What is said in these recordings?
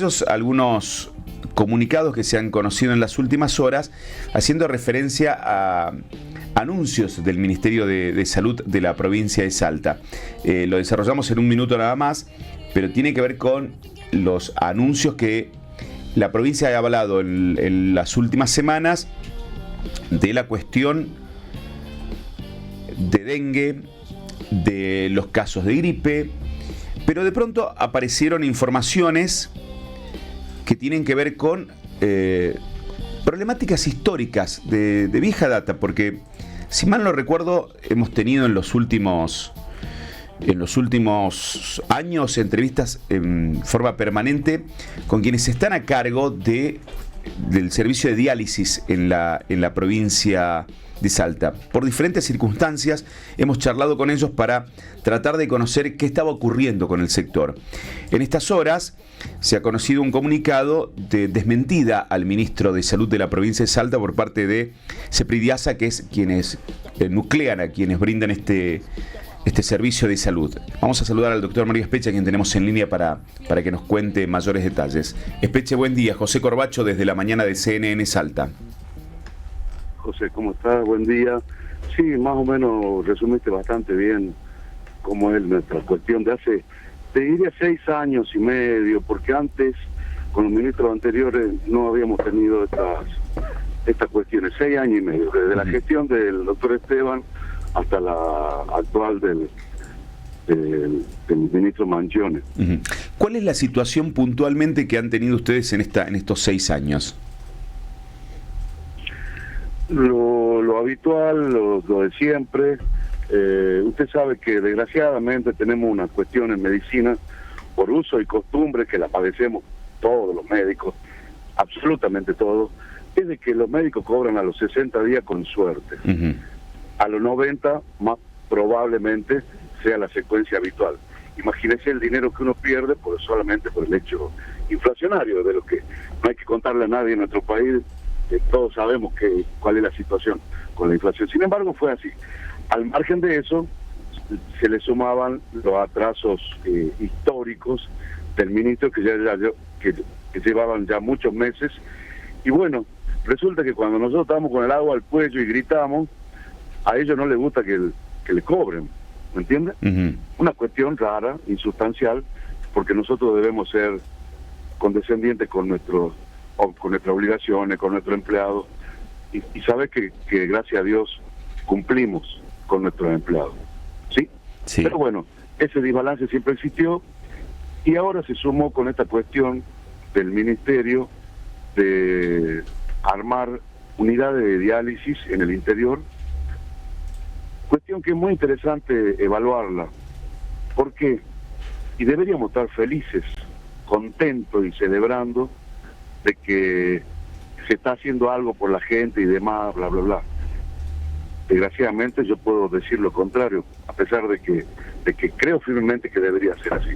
ellos algunos comunicados que se han conocido en las últimas horas, haciendo referencia a anuncios del Ministerio de Salud de la provincia de Salta. Lo desarrollamos en un minuto nada más, pero tiene que ver con los anuncios que la provincia ha hablado en las últimas semanas de la cuestión de dengue, de los casos de gripe, pero de pronto aparecieron informaciones que tienen que ver con problemáticas históricas de vieja data, porque si mal no recuerdo hemos tenido en los últimos años entrevistas en forma permanente con quienes están a cargo del servicio de diálisis en la provincia de Salta. Por diferentes circunstancias hemos charlado con ellos para tratar de conocer qué estaba ocurriendo con el sector. En estas horas se ha conocido un comunicado de desmentida al ministro de Salud de la provincia de Salta por parte de Cepridiasa, que es quienes nuclean a quienes brindan este servicio de salud. Vamos a saludar al doctor Mario Espeche, a quien tenemos en línea para que nos cuente mayores detalles. Espeche, buen día. José Corbacho desde la mañana de CNN Salta. José, ¿cómo estás? Buen día. Sí, más o menos resumiste bastante bien cómo es nuestra cuestión de hace, te diría 6 años y medio, porque antes, con los ministros anteriores, no habíamos tenido estas cuestiones. 6 años y medio, desde la gestión del doctor Esteban hasta la actual del ministro Mangione. ¿Cuál es la situación puntualmente que han tenido ustedes en estos 6 años? Lo habitual, lo de siempre. Usted sabe que desgraciadamente tenemos una cuestión en medicina por uso y costumbre que la padecemos todos los médicos, absolutamente todos, es de que los médicos cobran a los 60 días con suerte. A los 90 más probablemente sea la secuencia habitual. Imagínese el dinero que uno pierde solamente por el hecho inflacionario, de lo que no hay que contarle a nadie en nuestro país. Todos sabemos cuál es la situación con la inflación. Sin embargo, fue así. Al margen de eso, se le sumaban los atrasos históricos del ministro que llevaban ya muchos meses. Y bueno, resulta que cuando nosotros estamos con el agua al cuello y gritamos, a ellos no les gusta que le cobren, ¿me entiendes? Una cuestión rara, insustancial, porque nosotros debemos ser condescendientes con nuestras obligaciones, con nuestros empleados, y saber que gracias a Dios cumplimos con nuestros empleados, ¿sí? Sí. Pero bueno, ese desbalance siempre existió, y ahora se sumó con esta cuestión del ministerio de armar unidades de diálisis en el interior, cuestión que es muy interesante evaluarla. ¿Por qué? Y deberíamos estar felices, contentos y celebrando de que se está haciendo algo por la gente y demás, bla, bla, bla. Desgraciadamente yo puedo decir lo contrario, a pesar de que creo firmemente que debería ser así.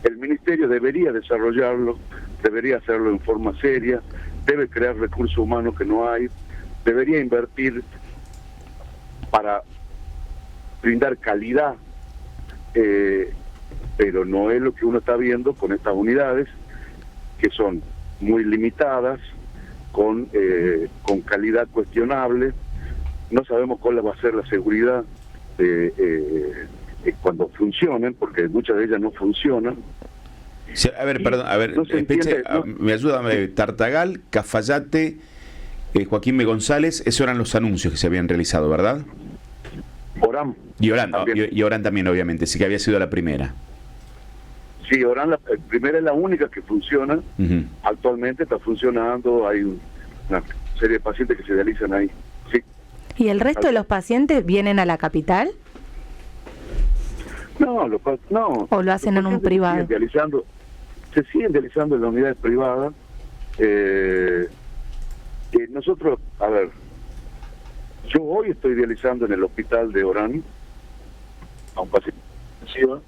El ministerio debería desarrollarlo, debería hacerlo en forma seria, debe crear recursos humanos que no hay, debería invertir para brindar calidad, pero no es lo que uno está viendo con estas unidades, que son muy limitadas, con calidad cuestionable. No sabemos cuál va a ser la seguridad cuando funcionen, porque muchas de ellas no funcionan. Sí, a ver, perdón, no Espeche, me ayuda, Tartagal, Cafayate, Joaquín B. González, esos eran los anuncios que se habían realizado, ¿verdad? Orán. Y Orán también, obviamente, sí que había sido la primera. Sí, Orán, la primera es la única que funciona. Actualmente está funcionando, hay una serie de pacientes que se dializan ahí. Sí. ¿Y el resto de los pacientes vienen a la capital? No. ¿O lo hacen en un privado? Se siguen dializando en las unidades privadas. Nosotros, a ver, yo hoy estoy dializando en el hospital de Orán a un paciente intensiva,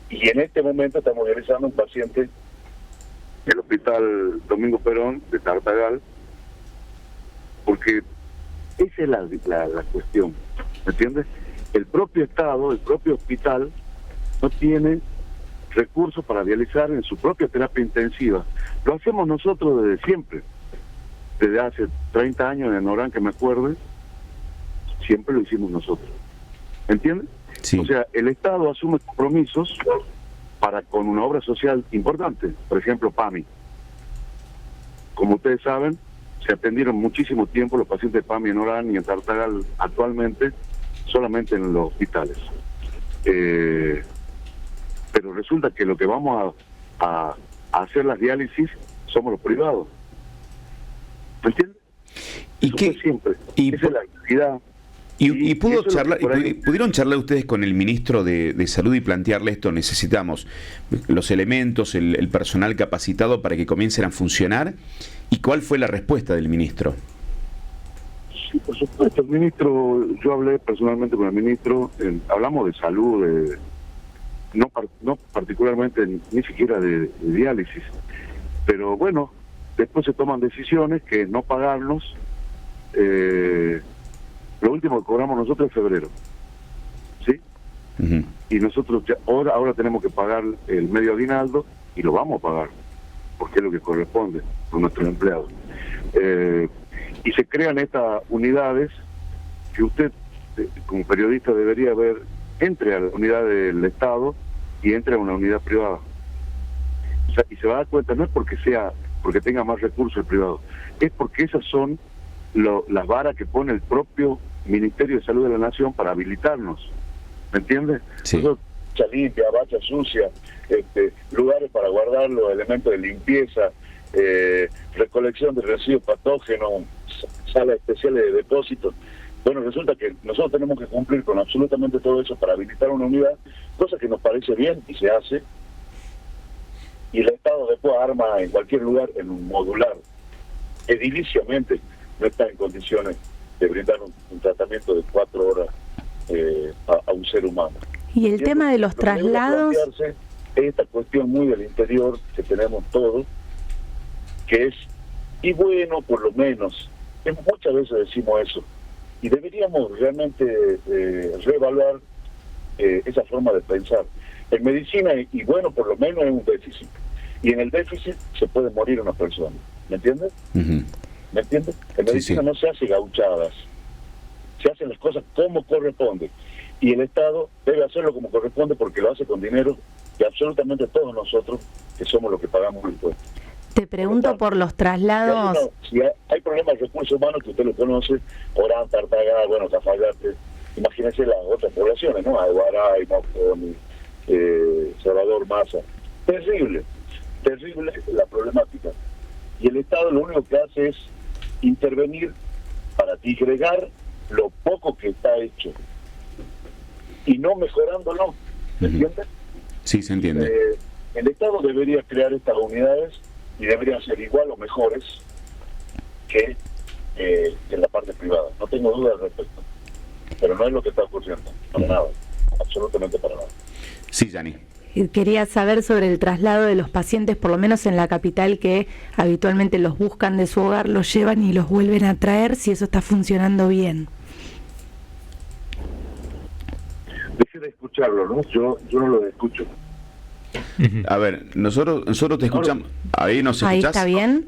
y en este momento estamos dializando a un paciente en el hospital Domingo Perón de Tartagal, porque esa es la cuestión, ¿me entiendes? El propio Estado, el propio hospital, no tiene recursos para dializar en su propia terapia intensiva. Lo hacemos nosotros desde siempre, desde hace 30 años en Orán, que me acuerde, siempre lo hicimos nosotros. ¿Entiendes? Sí. O sea, el Estado asume compromisos para con una obra social importante, por ejemplo, PAMI. Como ustedes saben, se atendieron muchísimo tiempo los pacientes de PAMI en Orán y en Tartagal actualmente solamente en los hospitales. Pero resulta que lo que vamos a hacer las diálisis somos los privados. ¿Me entiendes? ¿Y Eso qué? fue siempre. Y esa es la realidad. ¿Y pudo charlar, por ahí... pudieron charlar ustedes con el ministro de Salud y plantearle esto? Necesitamos los elementos, el personal capacitado para que comiencen a funcionar. ¿Y cuál fue la respuesta del ministro? Sí, por supuesto, el ministro, yo hablé personalmente con el ministro, hablamos de salud, no particularmente ni siquiera de diálisis, pero bueno, después se toman decisiones que no pagarnos. Lo último que cobramos nosotros es febrero, ¿sí? Uh-huh. Y nosotros ya, ahora tenemos que pagar el medio aguinaldo y lo vamos a pagar, porque es lo que corresponde con nuestros empleados. Y se crean estas unidades que usted, como periodista, debería ver, entre a la unidad del Estado y entre a una unidad privada. O sea, y se va a dar cuenta, no es porque tenga más recursos el privado, es porque esas son las varas que pone el propio Ministerio de Salud de la Nación para habilitarnos. ¿Me entiendes? Sí. Bacha limpia, bacha sucia, lugares para guardar los elementos de limpieza, recolección de residuos patógenos, salas especiales de depósitos. Bueno, resulta que nosotros tenemos que cumplir con absolutamente todo eso para habilitar una unidad, cosa que nos parece bien y se hace, y el Estado después arma en cualquier lugar en un modular. Ediliciamente no está en condiciones de brindar un tratamiento de 4 horas a un ser humano. Y el tema de los traslados... Es esta cuestión muy del interior que tenemos todos, que es, y bueno, por lo menos, muchas veces decimos eso, y deberíamos realmente reevaluar esa forma de pensar. En medicina, y bueno, por lo menos es un déficit, y en el déficit se puede morir una persona, ¿me entiendes? Uh-huh. ¿Me entiendes? En medicina Sí. no se hace gauchadas, se hacen las cosas como corresponde, y el Estado debe hacerlo como corresponde porque lo hace con dinero de absolutamente todos nosotros que somos los que pagamos impuestos. Te pregunto por los traslados... Si hay problemas de recursos humanos que usted lo conoce, Orán, Tartagal, bueno, Cafayate, imagínense las otras poblaciones, ¿no? Aguaray, Moconi, Salvador Massa. Terrible la problemática. Y el Estado lo único que hace es intervenir para disgregar lo poco que está hecho y no mejorándolo, ¿me entiendes? Sí, se entiende. El Estado debería crear estas unidades y deberían ser igual o mejores que en la parte privada. No tengo duda al respecto, pero no es lo que está ocurriendo, para nada, absolutamente para nada. Sí, Yanni. Quería saber sobre el traslado de los pacientes, por lo menos en la capital, que habitualmente los buscan de su hogar, los llevan y los vuelven a traer, si eso está funcionando bien. Deje de escucharlo, ¿no? Yo no lo escucho. A ver, nosotros te escuchamos. Ahí nos escuchás. Ahí está bien.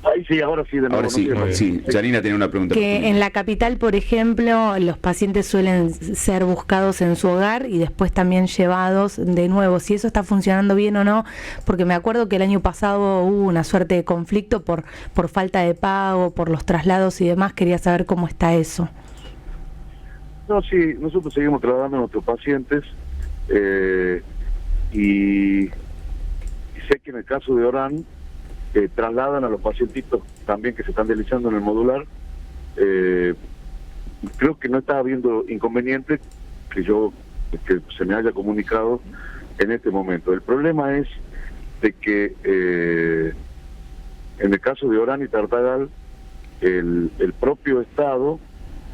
Ahí sí, ahora sí, de nuevo. Ahora sí, sí. Janina tiene una pregunta. Que en la capital, por ejemplo, los pacientes suelen ser buscados en su hogar y después también llevados de nuevo. Si eso está funcionando bien o no, porque me acuerdo que el año pasado hubo una suerte de conflicto por falta de pago, por los traslados y demás. Quería saber cómo está eso. No, sí, nosotros seguimos trasladando a nuestros pacientes y sé que en el caso de Orán trasladan a los pacientitos también que se están dializando en el modular. Creo que no está habiendo inconveniente que se me haya comunicado en este momento. El problema es de que en el caso de Orán y Tartagal el propio Estado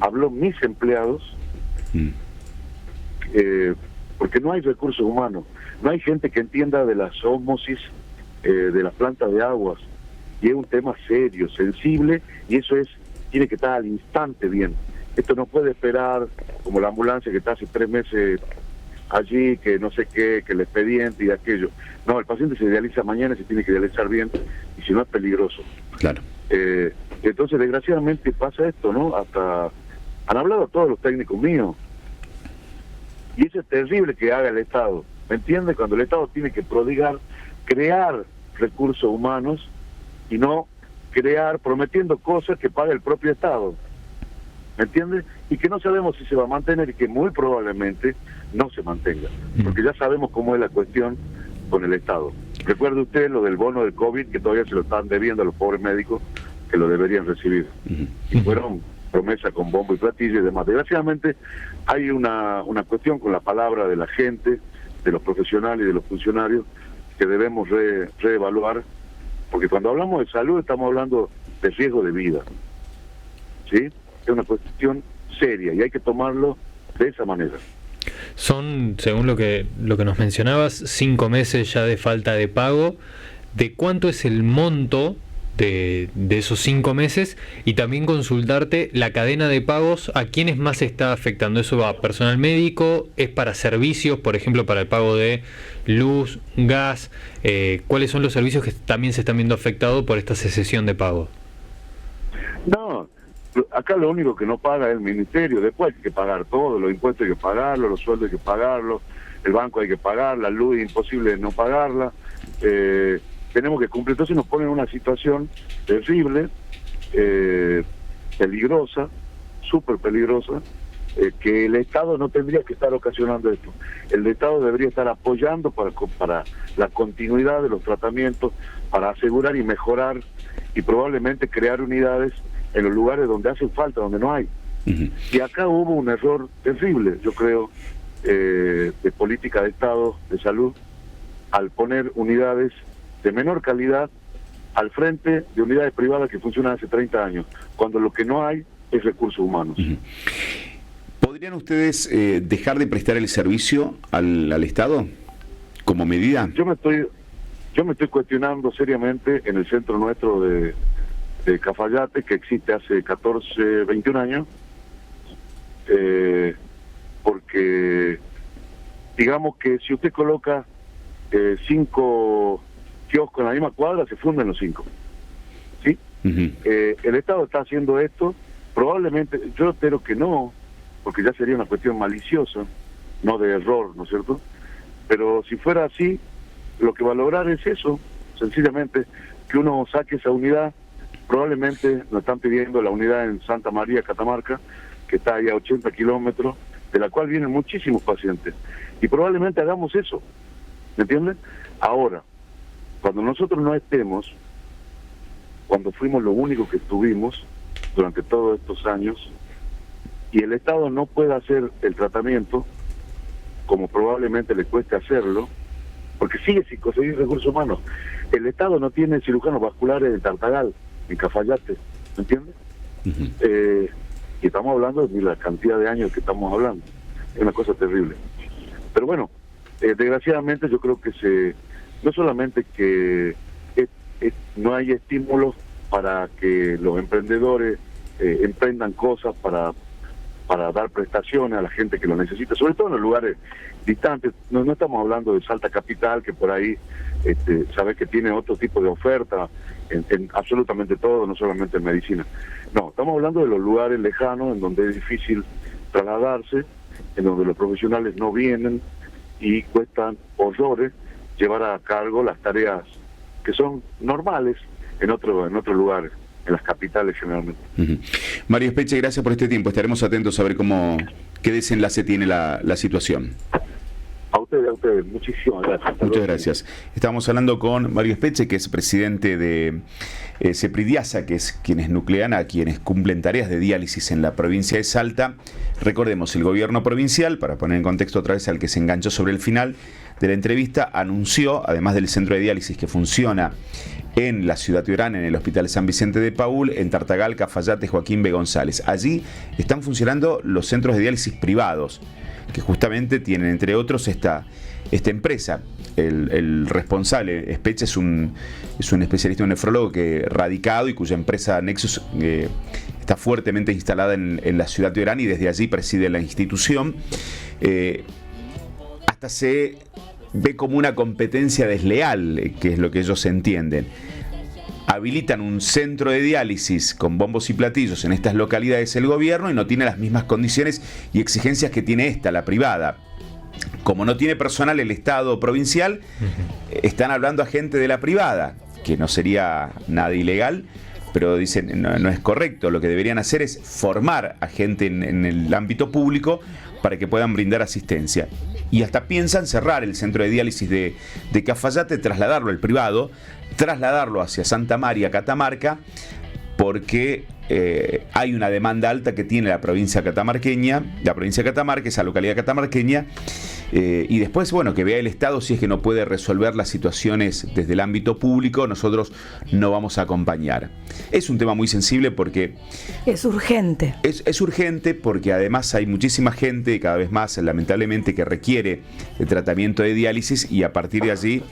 habló mis empleados porque no hay recursos humanos, no hay gente que entienda de las ósmosis de las plantas de aguas, y es un tema serio, sensible, y eso tiene que estar al instante bien. Esto no puede esperar como la ambulancia que está hace 3 meses allí, que no sé qué, que el expediente y aquello. No, el paciente se dializa mañana y se tiene que dializar bien, y si no es peligroso. Claro. Entonces, desgraciadamente pasa esto, ¿no? Hasta han hablado todos los técnicos míos. Y eso es terrible que haga el Estado. ¿Me entiendes? Cuando el Estado tiene que prodigar, crear recursos humanos y no crear prometiendo cosas que paga el propio Estado. ¿Me entiendes? Y que no sabemos si se va a mantener y que muy probablemente no se mantenga. Porque ya sabemos cómo es la cuestión con el Estado. Recuerde usted lo del bono del COVID, que todavía se lo están debiendo a los pobres médicos que lo deberían recibir. Y fueron promesas con bombo y platillo y demás. Desgraciadamente hay una cuestión con la palabra de la gente, de los profesionales y de los funcionarios que debemos reevaluar, porque cuando hablamos de salud estamos hablando de riesgo de vida. ¿Sí? Es una cuestión seria y hay que tomarlo de esa manera. Son, según lo que nos mencionabas, 5 meses ya de falta de pago. ¿De cuánto es el monto de esos 5 meses? Y también consultarte la cadena de pagos, ¿a quiénes más está afectando? ¿Eso va a personal médico? ¿Es para servicios, por ejemplo, para el pago de luz, gas? ¿Cuáles son los servicios que también se están viendo afectados por esta cesión de pago? No, acá lo único que no paga es el ministerio. Después hay que pagar todo, los impuestos hay que pagarlos, los sueldos hay que pagarlos, el banco hay que pagar, la luz es imposible no pagarla. Tenemos que cumplir. Entonces nos ponen en una situación terrible, peligrosa, súper peligrosa, que el Estado no tendría que estar ocasionando esto. El Estado debería estar apoyando para la continuidad de los tratamientos, para asegurar y mejorar y probablemente crear unidades en los lugares donde hacen falta, donde no hay. Y acá hubo un error terrible, yo creo, de política de Estado de salud, al poner unidades de menor calidad al frente de unidades privadas que funcionan hace 30 años, cuando lo que no hay es recursos humanos. ¿Podrían ustedes dejar de prestar el servicio al Estado como medida? Yo me estoy cuestionando seriamente en el centro nuestro de Cafayate, que existe hace 21 años, porque digamos que si usted coloca 5 kioscos en la misma cuadra, se funden los 5. ¿Sí? El Estado está haciendo esto, probablemente, yo espero que no, porque ya sería una cuestión maliciosa, no de error, ¿no es cierto? Pero si fuera así, lo que va a lograr es eso, sencillamente, que uno saque esa unidad. Probablemente nos están pidiendo la unidad en Santa María, Catamarca, que está ahí a 80 kilómetros, de la cual vienen muchísimos pacientes. Y probablemente hagamos eso, ¿me entienden? Ahora, cuando nosotros no estemos, cuando fuimos lo único que estuvimos durante todos estos años, y el Estado no pueda hacer el tratamiento, como probablemente le cueste hacerlo, porque sigue sin conseguir recursos humanos. El Estado no tiene cirujanos vasculares en Tartagal, en Cafayate, ¿me entiendes? Y estamos hablando de la cantidad de años que estamos hablando. Es una cosa terrible. Pero bueno, desgraciadamente yo creo que no solamente que no hay estímulos para que los emprendedores emprendan cosas para dar prestaciones a la gente que lo necesita, sobre todo en los lugares distantes. No estamos hablando de Salta Capital, que por ahí sabes que tiene otro tipo de oferta en absolutamente todo, no solamente en medicina. No, estamos hablando de los lugares lejanos en donde es difícil trasladarse, en donde los profesionales no vienen y cuestan horrores llevar a cargo las tareas que son normales en otros lugares, en las capitales generalmente. Mario Espeche, gracias por este tiempo. Estaremos atentos a ver qué desenlace tiene la situación. A ustedes, muchísimas gracias. Muchas gracias. Estamos hablando con Mario Espeche, que es presidente de Cepridiasa, que es quienes nuclean a quienes cumplen tareas de diálisis en la provincia de Salta. Recordemos, el gobierno provincial, para poner en contexto otra vez al que se enganchó sobre el final de la entrevista, anunció, además del centro de diálisis que funciona en la ciudad de Orán, en el Hospital San Vicente de Paúl, en Tartagal, Cafayate, Joaquín B. González. Allí están funcionando los centros de diálisis privados, que justamente tienen, entre otros, esta empresa. El responsable, Espeche, es un especialista, un nefrólogo radicado y cuya empresa Nexus está fuertemente instalada en la ciudad de Orán y desde allí preside la institución. hasta se ve como una competencia desleal, que es lo que ellos entienden. Habilitan un centro de diálisis con bombos y platillos en estas localidades el gobierno y no tiene las mismas condiciones y exigencias que tiene esta, la privada. Como no tiene personal el Estado provincial, están hablando a gente de la privada, que no sería nada ilegal, pero dicen no es correcto. Lo que deberían hacer es formar a gente en el ámbito público para que puedan brindar asistencia. Y hasta piensan cerrar el centro de diálisis de Cafayate, trasladarlo al privado, trasladarlo hacia Santa María, Catamarca, porque hay una demanda alta que tiene la provincia catamarqueña, esa localidad catamarqueña, y después, bueno, que vea el Estado si es que no puede resolver las situaciones desde el ámbito público, nosotros no vamos a acompañar. Es un tema muy sensible porque... Es urgente. Es urgente porque además hay muchísima gente, cada vez más, lamentablemente, que requiere de tratamiento de diálisis y a partir de allí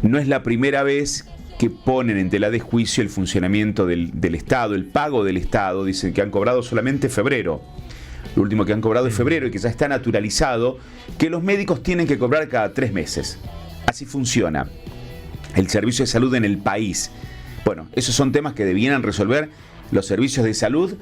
no es la primera vez que ponen en tela de juicio el funcionamiento del Estado, el pago del Estado. Dicen que han cobrado solamente febrero. Lo último que han cobrado es febrero y que ya está naturalizado que los médicos tienen que cobrar cada 3 meses. Así funciona el servicio de salud en el país. Bueno, esos son temas que debieran resolver los servicios de salud,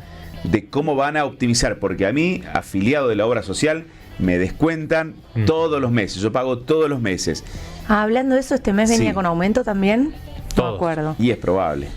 de cómo van a optimizar, porque a mí, afiliado de la obra social, me descuentan todos los meses. Yo pago todos los meses. Hablando de eso, ¿este mes venía con aumento también? No me acuerdo. Y es probable.